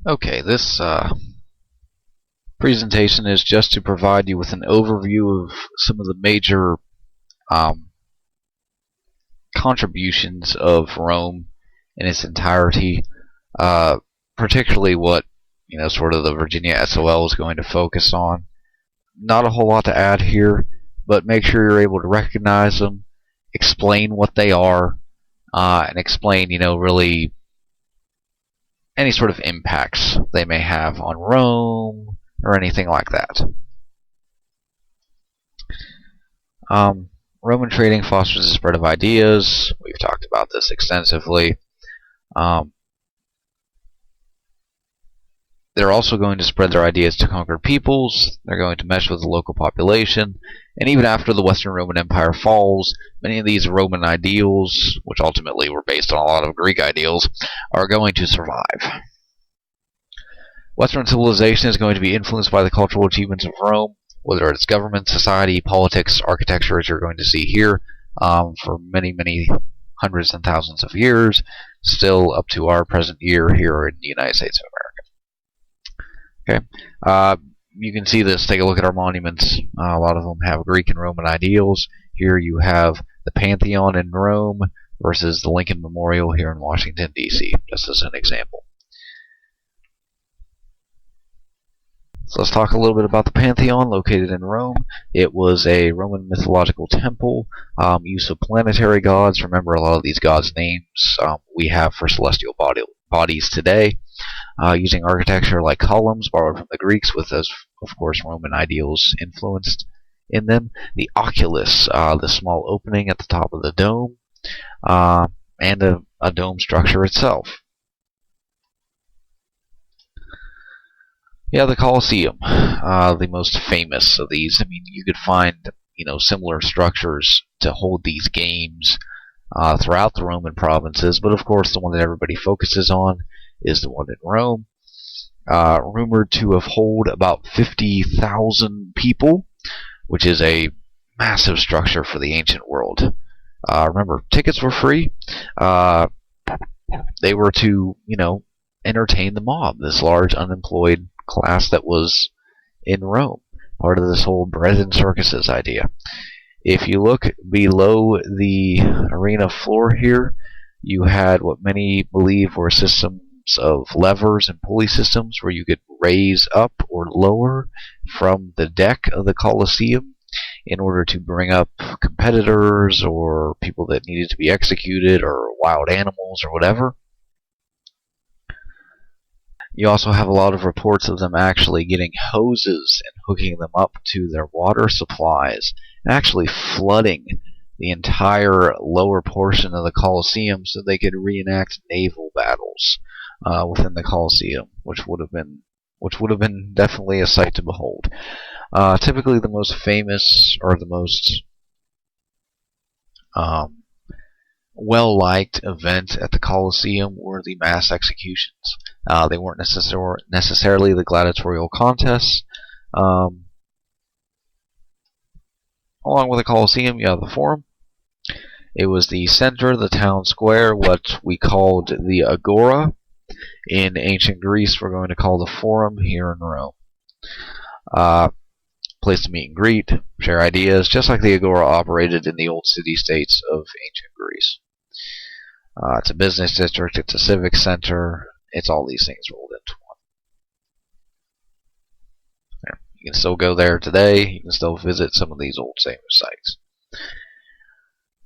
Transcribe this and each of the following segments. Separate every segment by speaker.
Speaker 1: Okay, this presentation is just to provide you with an overview of some of the major um, contributions of Rome in its entirety, uh, particularly what sort of the Virginia SOL is going to focus on. Not a whole lot to add here, but make sure you're able to recognize them, explain what they are, and explain, really any sort of impacts they may have on Rome or anything like that. Roman trading fosters the spread of ideas. We've talked about this extensively. They're also going to spread their ideas to conquered peoples. They're going to mesh with the local population. And even after the Western Roman Empire falls, many of these Roman ideals, which ultimately were based on a lot of Greek ideals, are going to survive. Western civilization is going to be influenced by the cultural achievements of Rome, whether it's government, society, politics, architecture, as you're going to see here, for many, many hundreds and thousands of years, still up to our present year here in the United States of America. Okay, you can see this. Take a look at our monuments. A lot of them have Greek and Roman ideals. Here you have the Pantheon in Rome versus the Lincoln Memorial here in Washington, D.C., just as an example. So let's talk a little bit about the Pantheon located in Rome. It was a Roman mythological temple, use of planetary gods. Remember, a lot of these gods' names we have for celestial bodies today, using architecture like columns borrowed from the Greeks with, of course, Roman ideals influenced in them. The oculus, the small opening at the top of the dome, and a dome structure itself. Yeah, the Colosseum, the most famous of these. I mean, you could find, similar structures to hold these games throughout the Roman provinces, but of course the one that everybody focuses on is the one in Rome. Rumored to have held about 50,000 people, which is a massive structure for the ancient world. Remember, tickets were free. They were to, entertain the mob, this large unemployed class that was in Rome, part of this whole bread and circuses idea. If you look below the arena floor here, you had what many believe were systems of levers and pulley systems where you could raise up or lower from the deck of the Colosseum in order to bring up competitors or people that needed to be executed or wild animals or whatever. You also have a lot of reports of them actually getting hoses and hooking them up to their water supplies, and actually flooding the entire lower portion of the Colosseum so they could reenact naval battles within the Colosseum, which would have been definitely a sight to behold. Typically, the most famous or the most well-liked event at the Colosseum were the mass executions. They weren't necessarily the gladiatorial contests. Along with the Colosseum, you have the Forum. It was the center, the town square, what we called the Agora. In ancient Greece, we're going to call the Forum here in Rome. Place to meet and greet, share ideas, just like the Agora operated in the old city-states of ancient Greece. It's a business district, it's a civic center, it's all these things rolled into one. You can still go there today, you can still visit some of these old famous sites.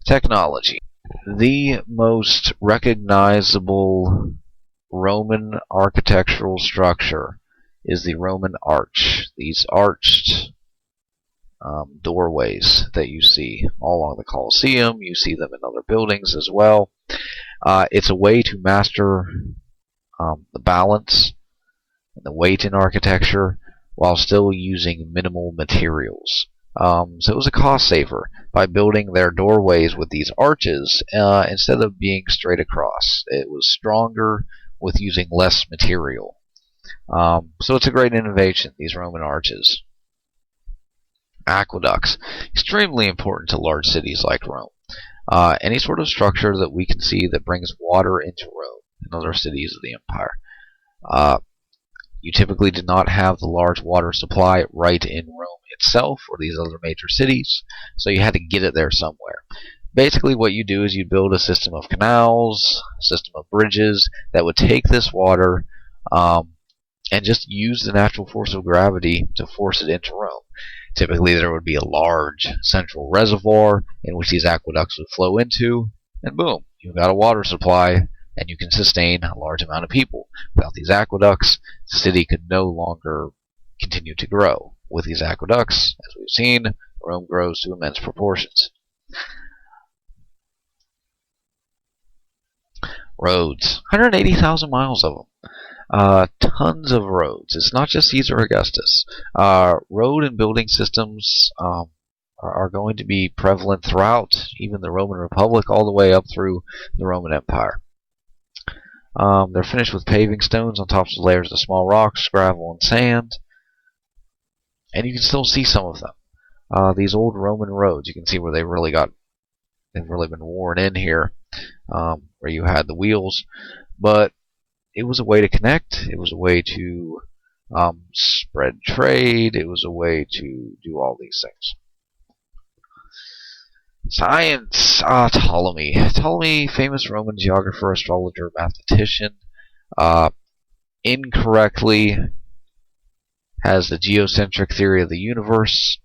Speaker 1: Technology. The most recognizable Roman architectural structure is the Roman arch. These arched doorways that you see all along the Colosseum. You see them in other buildings as well. It's a way to master the balance and the weight in architecture while still using minimal materials. So it was a cost saver by building their doorways with these arches instead of being straight across. It was stronger with using less material. So it's a great innovation, these Roman arches. Aqueducts, extremely important to large cities like Rome. Any sort of structure that we can see that brings water into Rome and other cities of the empire. You typically did not have the large water supply right in Rome itself or these other major cities, so you had to get it there somewhere. Basically what you do is you build a system of canals, a system of bridges that would take this water and just use the natural force of gravity to force it into Rome. Typically there would be a large central reservoir in which these aqueducts would flow into, and boom, you've got a water supply and you can sustain a large amount of people. Without these aqueducts, the city could no longer continue to grow. With these aqueducts, as we've seen, Rome grows to immense proportions. Roads, 180,000 miles of them. Tons of roads. It's not just Caesar Augustus. Road and building systems are going to be prevalent throughout even the Roman Republic, all the way up through the Roman Empire. They're finished with paving stones on top of layers of small rocks, gravel, and sand. And you can still see some of them. These old Roman roads, you can see where they've really been worn in here, where you had the wheels. But it was a way to connect. It was a way to spread trade. It was a way to do all these things. Science. Ptolemy. Ptolemy, famous Roman geographer, astrologer, mathematician, incorrectly has the geocentric theory of the universe.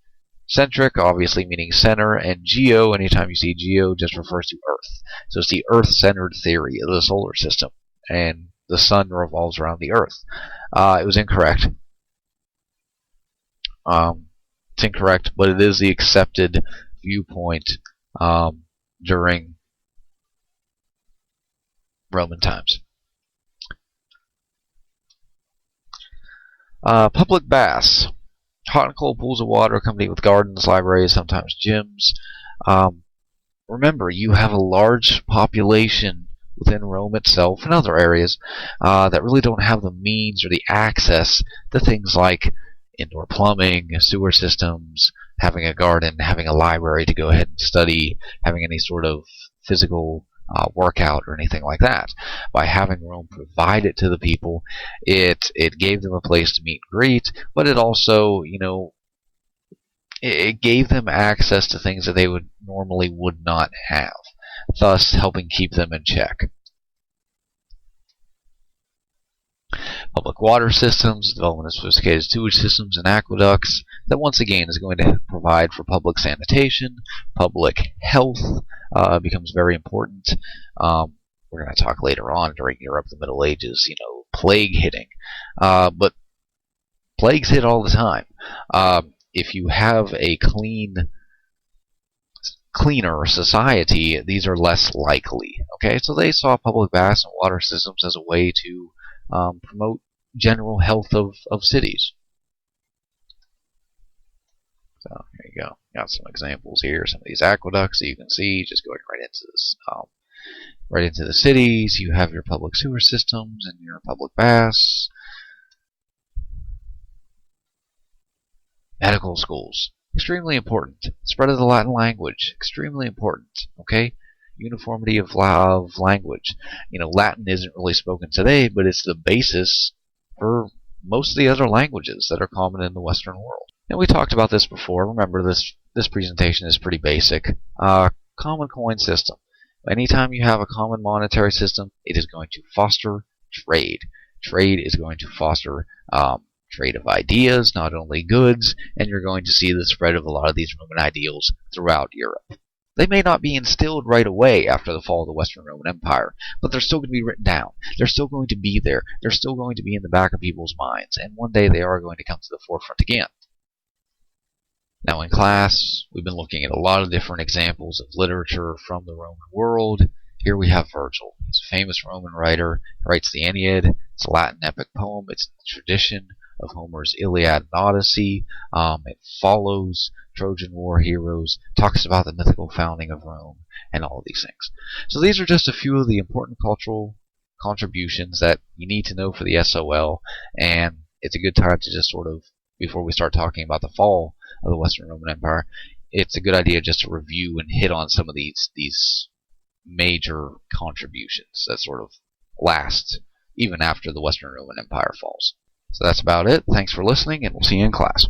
Speaker 1: Centric, obviously meaning center, and geo, anytime you see geo, just refers to Earth. So it's the Earth-centered theory of the solar system, and the sun revolves around the Earth. It was incorrect. It's incorrect, but it is the accepted viewpoint during Roman times. Public baths. Hot and cold pools of water accompanied with gardens, libraries, sometimes gyms. Remember, you have a large population within Rome itself and other areas that really don't have the means or the access to things like indoor plumbing, sewer systems, having a garden, having a library to go ahead and study, having any sort of physical workout or anything like that. By having Rome provide it to the people, it gave them a place to meet and greet, but it also, it gave them access to things that they would not have, thus helping keep them in check. Public water systems, development of sophisticated sewage systems and aqueducts that once again is going to provide for public sanitation. Public health becomes very important. We're going to talk later on during Europe, the Middle Ages, plague hitting. But plagues hit all the time. If you have a cleaner society, these are less likely. Okay, so they saw public baths and water systems as a way to promote general health of cities. So here you go. Got some examples here. Some of these aqueducts that you can see, just going right into this, right into the cities. You have your public sewer systems and your public baths. Medical schools, extremely important. Spread of the Latin language, extremely important. Okay. Uniformity of language. Latin isn't really spoken today, but it's the basis for most of the other languages that are common in the Western world. And we talked about this before. Remember, this presentation is pretty basic. Common coin system. Anytime you have a common monetary system, it is going to foster trade. Trade is going to foster trade of ideas, not only goods, and you're going to see the spread of a lot of these Roman ideals throughout Europe. They may not be instilled right away after the fall of the Western Roman Empire, but they're still going to be written down. They're still going to be there. They're still going to be in the back of people's minds, and one day they are going to come to the forefront again. Now in class, we've been looking at a lot of different examples of literature from the Roman world. Here we have Virgil. He's a famous Roman writer. He writes the Aeneid. It's a Latin epic poem. It's in the tradition of Homer's Iliad and Odyssey. It follows Trojan War heroes, talks about the mythical founding of Rome, and all of these things. So these are just a few of the important cultural contributions that you need to know for the SOL, and it's a good time to just sort of, before we start talking about the fall of the Western Roman Empire, it's a good idea just to review and hit on some of these major contributions that sort of last even after the Western Roman Empire falls. So that's about it. Thanks for listening, and we'll see you in class.